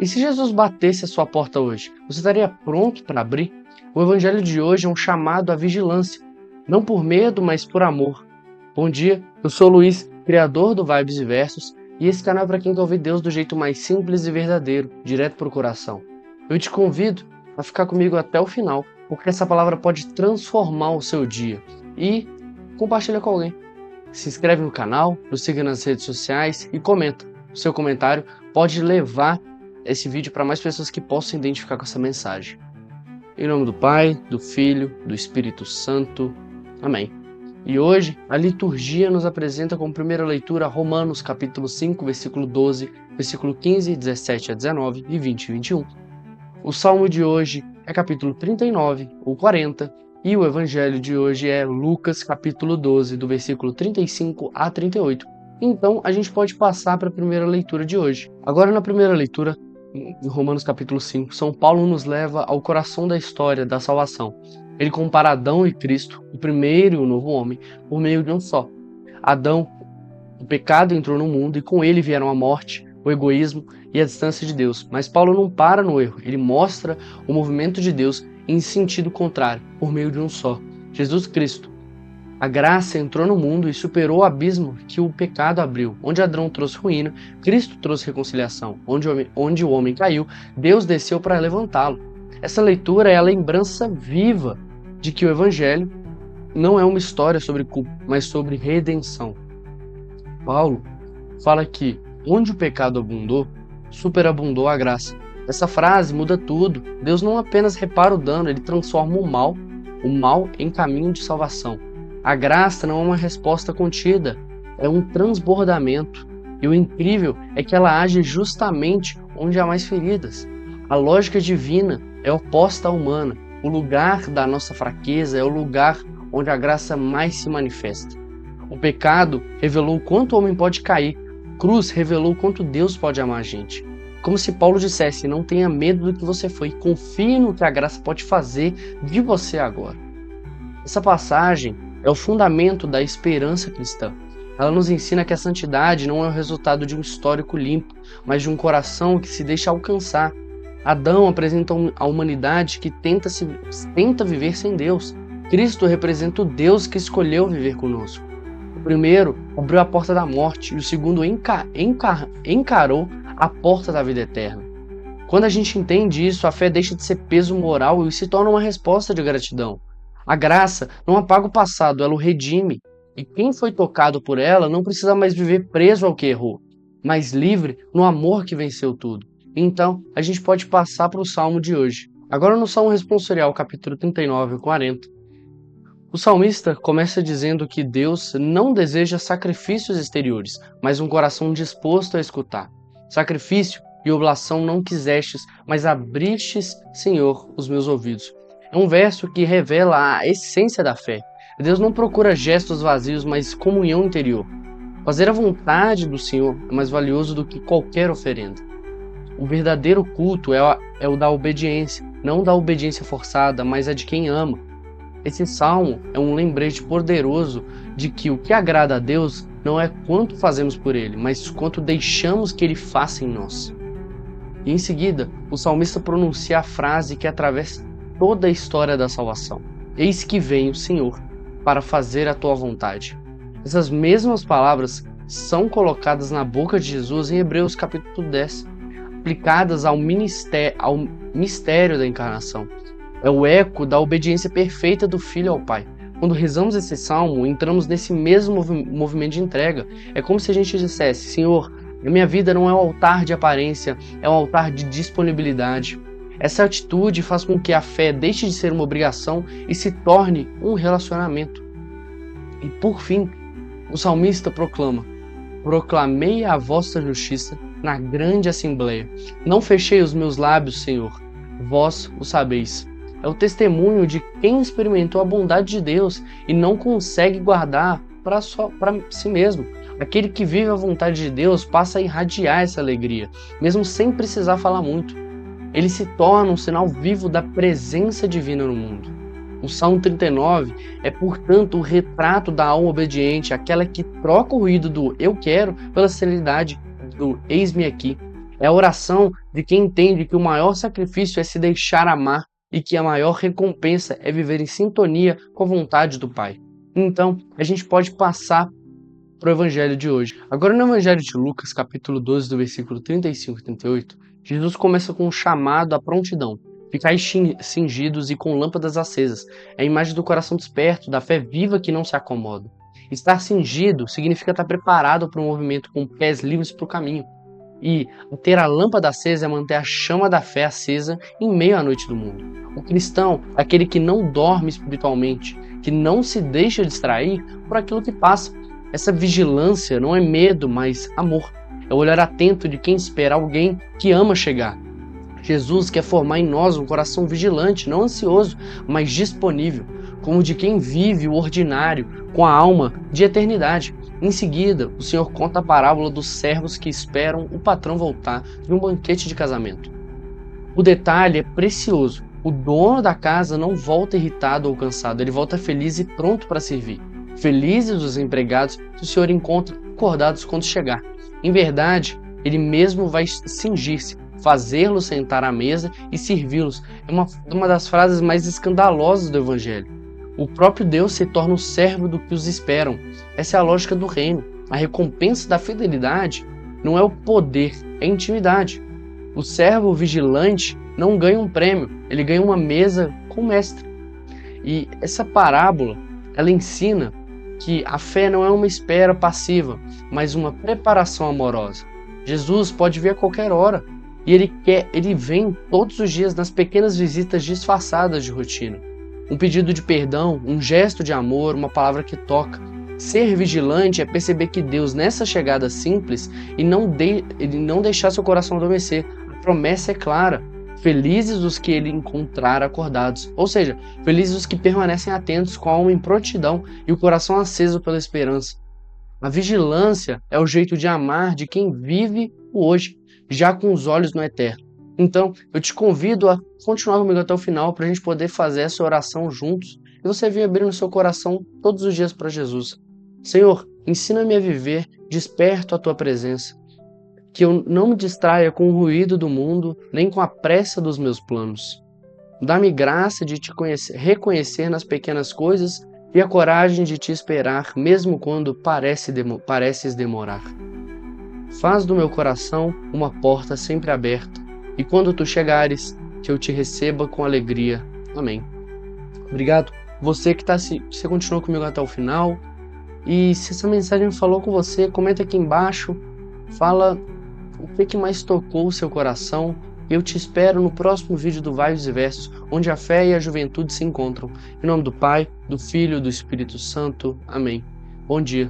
E se Jesus batesse a sua porta hoje, você estaria pronto para abrir? O evangelho de hoje é um chamado à vigilância, não por medo, mas por amor. Bom dia, eu sou o Luiz, criador do Vibes e Versos, e esse canal é para quem quer ouvir Deus do jeito mais simples e verdadeiro, direto para o coração. Eu te convido a ficar comigo até o final, porque essa palavra pode transformar o seu dia. E compartilha com alguém. Se inscreve no canal, nos siga nas redes sociais e comenta. O seu comentário pode levar esse vídeo para mais pessoas que possam se identificar com essa mensagem. Em nome do Pai, do Filho, do Espírito Santo. Amém. E hoje, a liturgia nos apresenta como primeira leitura Romanos capítulo 5, versículo 12, versículo 15, 17 a 19 e 20 e 21. O salmo de hoje é capítulo 39, ou 40, e o evangelho de hoje é Lucas capítulo 12, do versículo 35 a 38. Então, a gente pode passar para a primeira leitura de hoje. Agora, na primeira leitura, em Romanos capítulo 5, São Paulo nos leva ao coração da história da salvação. Ele compara Adão e Cristo, o primeiro e o novo homem, por meio de um só. Adão, o pecado entrou no mundo e com ele vieram a morte, o egoísmo e a distância de Deus. Mas Paulo não para no erro, ele mostra o movimento de Deus em sentido contrário, por meio de um só, Jesus Cristo. A graça entrou no mundo e superou o abismo que o pecado abriu. Onde Adão trouxe ruína, Cristo trouxe reconciliação. Onde o homem caiu, Deus desceu para levantá-lo. Essa leitura é a lembrança viva de que o Evangelho não é uma história sobre culpa, mas sobre redenção. Paulo fala que onde o pecado abundou, superabundou a graça. Essa frase muda tudo. Deus não apenas repara o dano, ele transforma o mal em caminho de salvação. A graça não é uma resposta contida, é um transbordamento. E o incrível é que ela age justamente onde há mais feridas. A lógica divina é oposta à humana. O lugar da nossa fraqueza é o lugar onde a graça mais se manifesta. O pecado revelou o quanto o homem pode cair. A cruz revelou o quanto Deus pode amar a gente. Como se Paulo dissesse, não tenha medo do que você foi, confie no que a graça pode fazer de você agora. Essa passagem é o fundamento da esperança cristã. Ela nos ensina que a santidade não é o resultado de um histórico limpo, mas de um coração que se deixa alcançar. Adão apresenta a humanidade que tenta viver sem Deus. Cristo representa o Deus que escolheu viver conosco. O primeiro abriu a porta da morte e o segundo encarou a porta da vida eterna. Quando a gente entende isso, a fé deixa de ser peso moral e se torna uma resposta de gratidão. A graça não apaga o passado, ela o redime. E quem foi tocado por ela não precisa mais viver preso ao que errou, mas livre no amor que venceu tudo. Então, a gente pode passar para o salmo de hoje. Agora no salmo responsorial, capítulo 39 e 40. O salmista começa dizendo que Deus não deseja sacrifícios exteriores, mas um coração disposto a escutar. Sacrifício e oblação não quisestes, mas abristes, Senhor, os meus ouvidos. É um verso que revela a essência da fé. Deus não procura gestos vazios, mas comunhão interior. Fazer a vontade do Senhor é mais valioso do que qualquer oferenda. O verdadeiro culto é o da obediência, não da obediência forçada, mas a de quem ama. Esse salmo é um lembrete poderoso de que o que agrada a Deus não é quanto fazemos por Ele, mas quanto deixamos que Ele faça em nós. E em seguida, o salmista pronuncia a frase que atravessa toda a história da salvação. Eis que vem o Senhor para fazer a tua vontade. Essas mesmas palavras são colocadas na boca de Jesus em Hebreus capítulo 10, aplicadas ao mistério da encarnação. É o eco da obediência perfeita do Filho ao Pai. Quando rezamos esse salmo, entramos nesse mesmo movimento de entrega. É como se a gente dissesse, Senhor, a minha vida não é um altar de aparência, é um altar de disponibilidade. Essa atitude faz com que a fé deixe de ser uma obrigação e se torne um relacionamento. E por fim, o salmista proclama: proclamei a vossa justiça na grande assembleia. Não fechei os meus lábios, Senhor, vós o sabeis. É o testemunho de quem experimentou a bondade de Deus e não consegue guardar para si mesmo. Aquele que vive a vontade de Deus passa a irradiar essa alegria, mesmo sem precisar falar muito. Ele se torna um sinal vivo da presença divina no mundo. O Salmo 39 é, portanto, o retrato da alma obediente, aquela que troca o ruído do eu quero pela serenidade do eis-me aqui. É a oração de quem entende que o maior sacrifício é se deixar amar e que a maior recompensa é viver em sintonia com a vontade do Pai. Então, a gente pode passar para o Evangelho de hoje. Agora, no Evangelho de Lucas, capítulo 12, do versículo 35 e 38, Jesus começa com um chamado à prontidão. Ficai cingidos e com lâmpadas acesas. É a imagem do coração desperto, da fé viva que não se acomoda. Estar cingido significa estar preparado para um movimento com pés livres para o caminho. E ter a lâmpada acesa é manter a chama da fé acesa em meio à noite do mundo. O cristão é aquele que não dorme espiritualmente, que não se deixa distrair por aquilo que passa. Essa vigilância não é medo, mas amor. É o olhar atento de quem espera alguém que ama chegar. Jesus quer formar em nós um coração vigilante, não ansioso, mas disponível, como de quem vive o ordinário com a alma de eternidade. Em seguida, o Senhor conta a parábola dos servos que esperam o patrão voltar de um banquete de casamento. O detalhe é precioso. O dono da casa não volta irritado ou cansado, ele volta feliz e pronto para servir. Felizes os empregados que o Senhor encontra acordados quando chegar. Em verdade, ele mesmo vai cingir-se, fazê-los sentar à mesa e servi-los. É uma das frases mais escandalosas do Evangelho. O próprio Deus se torna o servo do que os esperam. Essa é a lógica do reino. A recompensa da fidelidade não é o poder, é a intimidade. O servo vigilante não ganha um prêmio, ele ganha uma mesa com o mestre. E essa parábola, ela ensina que a fé não é uma espera passiva, mas uma preparação amorosa. Jesus pode vir a qualquer hora e ele vem todos os dias nas pequenas visitas disfarçadas de rotina. Um pedido de perdão, um gesto de amor, uma palavra que toca. Ser vigilante é perceber que Deus, nessa chegada simples, ele não deixar seu coração adormecer. A promessa é clara. Felizes os que ele encontrar acordados. Ou seja, felizes os que permanecem atentos com a alma em prontidão e o coração aceso pela esperança. A vigilância é o jeito de amar de quem vive o hoje, já com os olhos no eterno. Então, eu te convido a continuar comigo até o final para a gente poder fazer essa oração juntos e você vir abrindo seu coração todos os dias para Jesus. Senhor, ensina-me a viver desperto à tua presença, que eu não me distraia com o ruído do mundo, nem com a pressa dos meus planos. Dá-me graça de te reconhecer nas pequenas coisas e a coragem de te esperar, mesmo quando pareces demorar. Faz do meu coração uma porta sempre aberta, e quando tu chegares, que eu te receba com alegria. Amém. Obrigado. Você que você continuou comigo até o final. E se essa mensagem falou com você, comenta aqui embaixo. Fala o que mais tocou o seu coração. Eu te espero no próximo vídeo do Vaios e Versos, onde a fé e a juventude se encontram. Em nome do Pai, do Filho e do Espírito Santo. Amém. Bom dia.